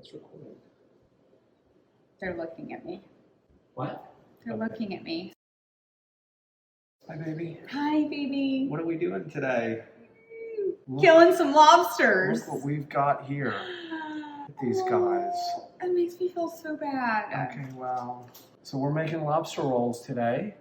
It's recording. They're looking at me. What? They're looking at me. Hi, baby. Hi, baby. What are we doing today? Killing some lobsters. Look what we've got here. These guys. It makes me feel so bad. Okay, wow. So we're making lobster rolls today.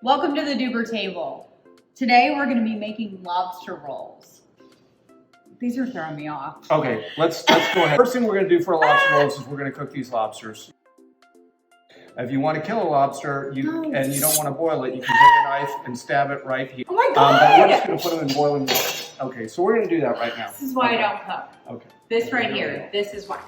Welcome to the Duber table. Today we're going to be making lobster rolls. These are throwing me off. Okay, let's go ahead. First thing we're going to do for lobster rolls is we're going to cook these lobsters. If you want to kill a lobster and you don't want to boil it, you can take a knife and stab it right here. Oh my God! But we're just going to put them in boiling water. Okay, so we're going to do that right now. This is why I don't cook. Okay. This right here. This is why.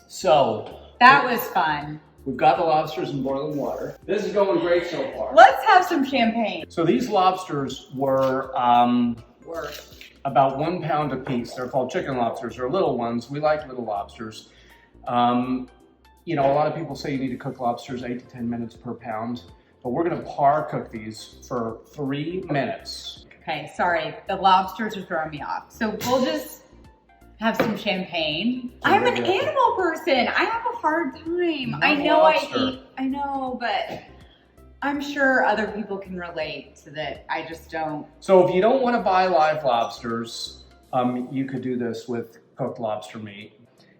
So That was fun. we've got the lobsters in boiling water. This is going great so far. Let's have some champagne. So these lobsters were about 1 pound a piece. They're called chicken lobsters. They're little ones. We like little lobsters. You know, a lot of people say you need to cook lobsters 8 to 10 minutes per pound, but we're going to par cook these for 3 minutes. Okay, sorry. The lobsters are throwing me off. So we'll just have some champagne. I'm an animal person. I have a hard time. I know I know, but I'm sure other people can relate to that. I just don't. So if you don't want to buy live lobsters, you could do this with cooked lobster meat.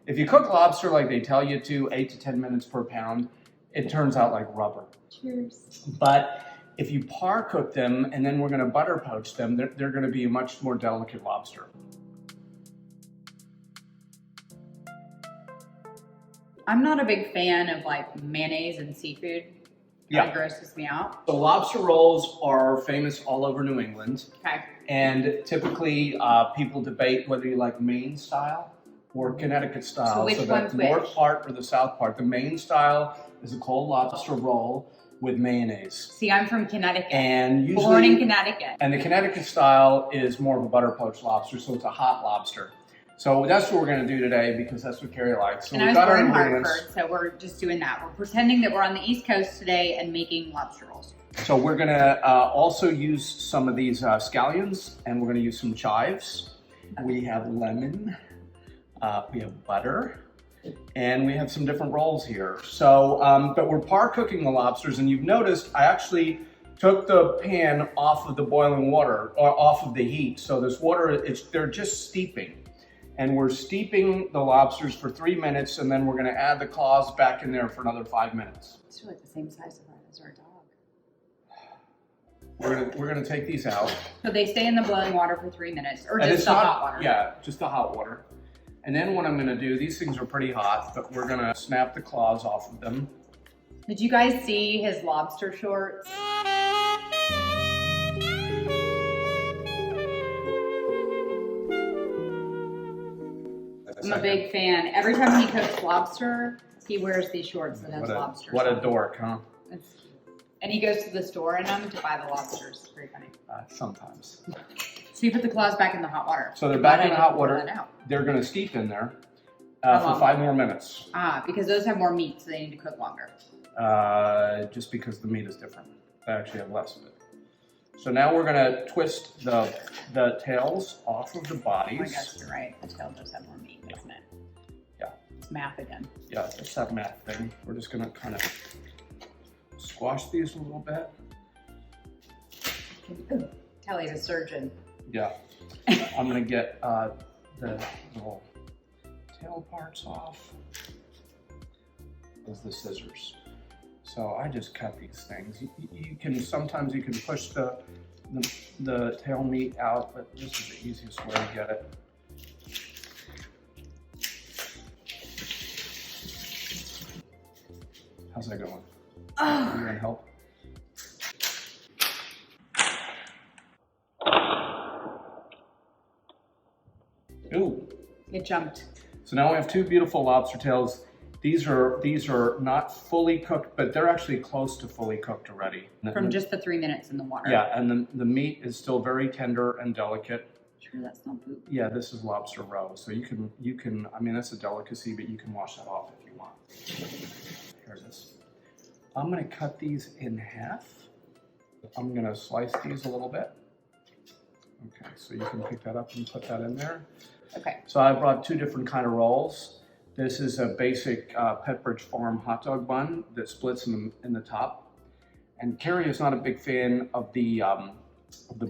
If you cook lobster like they tell you to, 8 to 10 minutes per pound, it turns out like rubber. Cheers. But if you par cook them and then we're going to butter poach them, they're going to be a much more delicate lobster. I'm not a big fan of like mayonnaise and seafood. Yeah. It grosses me out. So lobster rolls are famous all over New England. Okay. And typically people debate whether you like Maine style or Connecticut style. So which one's the north which? part or the south part. The Maine style is a cold lobster roll with mayonnaise. See, I'm from Connecticut. And usually, born in Connecticut. And the Connecticut style is more of a butter poached lobster, so it's a hot lobster. So that's what we're going to do today because that's what Carrie likes. So And I was born in Hartford, so we're just doing that. We're pretending that we're on the East Coast today and making lobster rolls. So we're going to also use some of these scallions, and we're going to use some chives. We have lemon, we have butter, and we have some different rolls here. So, but we're par cooking the lobsters, and you've noticed I actually took the pan off of the boiling water, or off of the heat. So this water, they're just steeping. And we're steeping the lobsters for 3 minutes, and then we're going to add the claws back in there for another 5 minutes. It's like the same size as our dog. We're gonna take these out. So they stay in the boiling water for 3 minutes, or And just the hot water? Yeah, just the hot water. And then what I'm gonna do, these things are pretty hot, but we're gonna snap the claws off of them. Did you guys see his lobster shorts? I'm a big fan. Every time he cooks lobster, he wears these shorts that have lobster. What a dork, huh? And he goes to the store in them to buy the lobsters. It's very funny. Sometimes. So you put the claws back in the hot water. So they're back in the hot water. They're going to steep in there for 5 more minutes. Ah, because those have more meat, so they need to cook longer. Just because the meat is different. They actually have less of it. So now we're going to twist the tails off of the bodies. Oh, I guess you're right. The tail does have more meat, doesn't it? Yeah. It's math again. Yeah, it's that math thing. We're just going to kind of squash these a little bit. Ooh, Kelly's a surgeon. Yeah. I'm going to get the little tail parts off with the scissors. So I just cut these things. Sometimes you can push the tail meat out, but this is the easiest way to get it. How's that going? Oh. You gonna help? Ooh. It jumped. So now we have 2 beautiful lobster tails. These are not fully cooked, but they're actually close to fully cooked already. From just the 3 minutes in the water. Yeah, and the meat is still very tender and delicate. Sure, that's not poop. Yeah, this is lobster roe, so you can. I mean, that's a delicacy, but you can wash that off if you want. Here it is. I'm gonna cut these in half. I'm gonna slice these a little bit. Okay, so you can pick that up and put that in there. Okay. So I brought two different kind of rolls. This is a basic Pepperidge Farm hot dog bun that splits in the top. And Carrie is not a big fan of the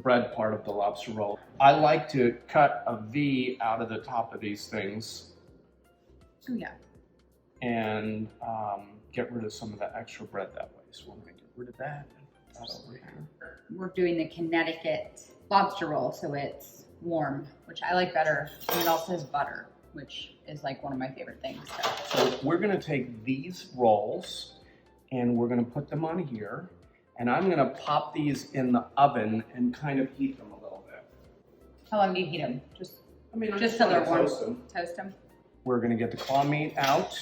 bread part of the lobster roll. I like to cut a V out of the top of these things. Oh yeah. And get rid of some of the extra bread that way. So I'm gonna get rid of that and put that over here. We're doing the Connecticut lobster roll, so it's warm, which I like better. And it also has butter, which is like one of my favorite things. So we're gonna take these rolls and we're gonna put them on here. And I'm gonna pop these in the oven and kind of heat them a little bit. How long do you heat them? Just Just so they're warm. Toast them. We're gonna get the claw meat out.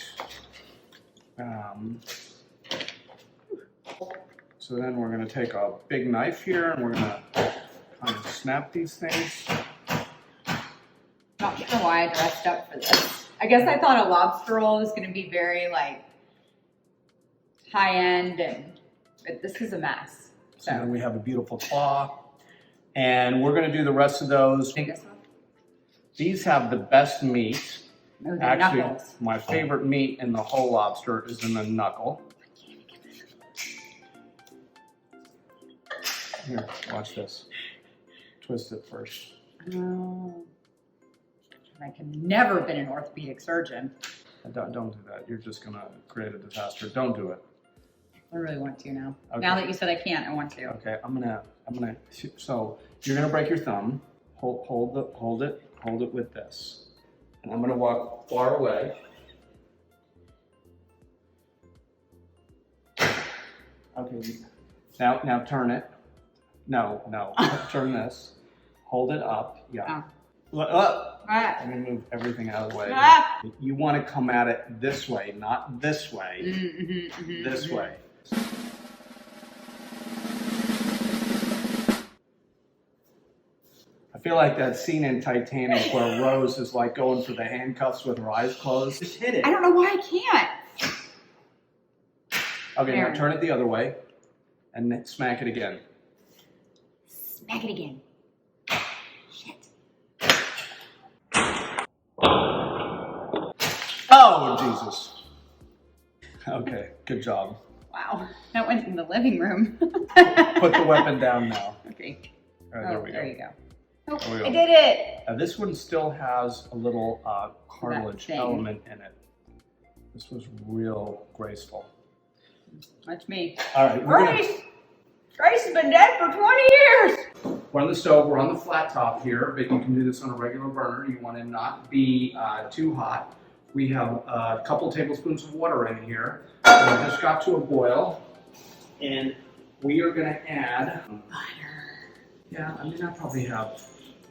So then we're gonna take a big knife here and we're gonna kind of snap these things. Not sure why I dressed up for this. I guess I thought a lobster roll was gonna be very like high end, but this is a mess. So then we have a beautiful claw. And we're gonna do the rest of those. These have the best meat. Oh, the Actually, knuckles. my favorite meat in the whole lobster is in the knuckle. Here, watch this. Twist it first. Oh. I can never been an orthopedic surgeon. Don't do that. You're just gonna create a disaster. Don't do it. I really want to now. Okay. Now that you said I can't, I want to. Okay, I'm gonna. So you're gonna break your thumb. Hold it with this, and I'm gonna walk far away. Okay. Now turn it. No. Turn this. Hold it up. Yeah. Up. Ah. I'm gonna move everything out of the way. Ah. You want to come at it this way, not this way. This way. I feel like that scene in Titanic where Rose is like going for the handcuffs with her eyes closed. Just hit it. I don't know why I can't. Okay, There. now turn it the other way and then smack it again. Smack it again. Shit. Oh, Jesus. Okay, good job. Wow. That went in the living room. Put the weapon down now. Okay. All right, there we go. There you go. Oh, There we go. I did it. Now this one still has a little cartilage thing. element in it. This was real graceful. That's me. All right, Grace has been dead for 20 years. we're on the stove. We're on the flat top here, but you can do this on a regular burner. You want to not be too hot. We have a couple tablespoons of water in here. We just got to a boil, and we are going to add Butter. Yeah, I probably have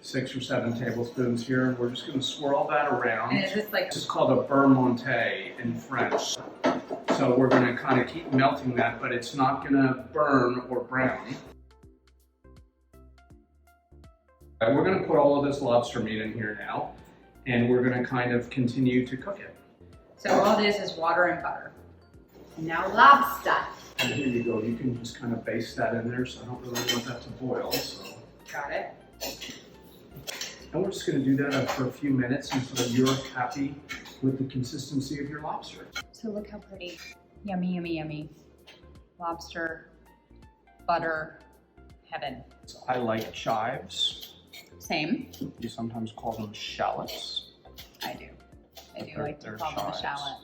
6 or 7 tablespoons here, and we're just going to swirl that around. And is this like... This is called a beurre monté in French. So we're going to kind of keep melting that, but it's not going to burn or brown. We're going to put all of this lobster meat in here now, and we're going to kind of continue to cook it. So all this is water and butter. And now lobster. And here you go. You can just kind of baste that in there, so I don't really want that to boil. So. Got it. And we're just going to do that for a few minutes until you're happy with the consistency of your lobster. So look how pretty. Yummy, yummy, yummy. Lobster, butter, heaven. So I like chives. Same. You sometimes call them shallots. I do. I do They're- like to they're call them a chives. shallot.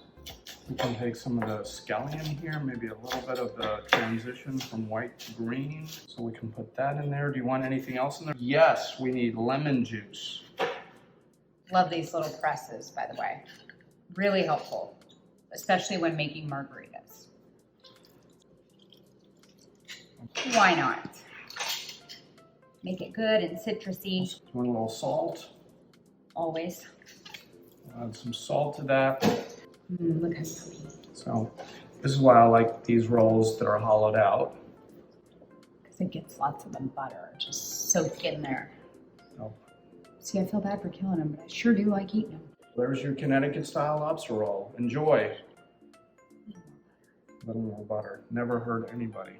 We can take some of the scallion here, maybe a little bit of the transition from white to green. So we can put that in there. Do you want anything else in there? Yes, we need lemon juice. Love these little presses, by the way. Really helpful, especially when making margaritas. Why not? Make it good and citrusy. Want a little salt? Always. Add some salt to that. Look how yummy. So this is why I like these rolls that are hollowed out. Because it gets lots of the butter just soaked in there. Oh. See, I feel bad for killing them, but I sure do like eating them. There's your Connecticut style lobster roll. Enjoy. A little more butter. Never hurt anybody.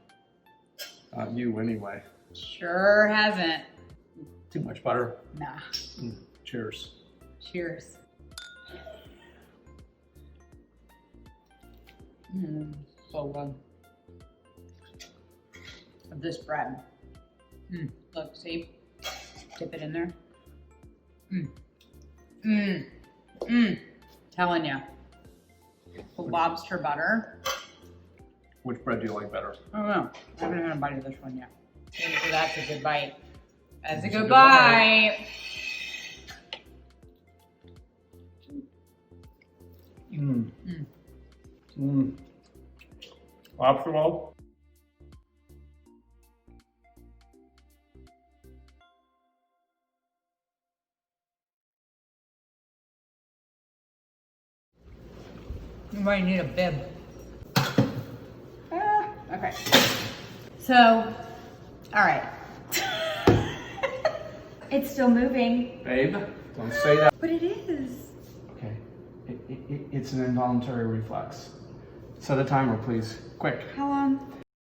Not you anyway. Sure hasn't. Too much butter. Nah. Cheers. Cheers. So good. This bread. Look, see? Dip it in there. Telling you. The lobster butter. Which bread do you like better? I don't know. I haven't had a bite of this one yet. So that's a good bite. That's a good bite. Lobster roll. You might need a bib. Okay. So, all right. It's still moving. Babe, don't say that. But it is. Okay. It's an involuntary reflex. Set a timer, please. Quick. How long?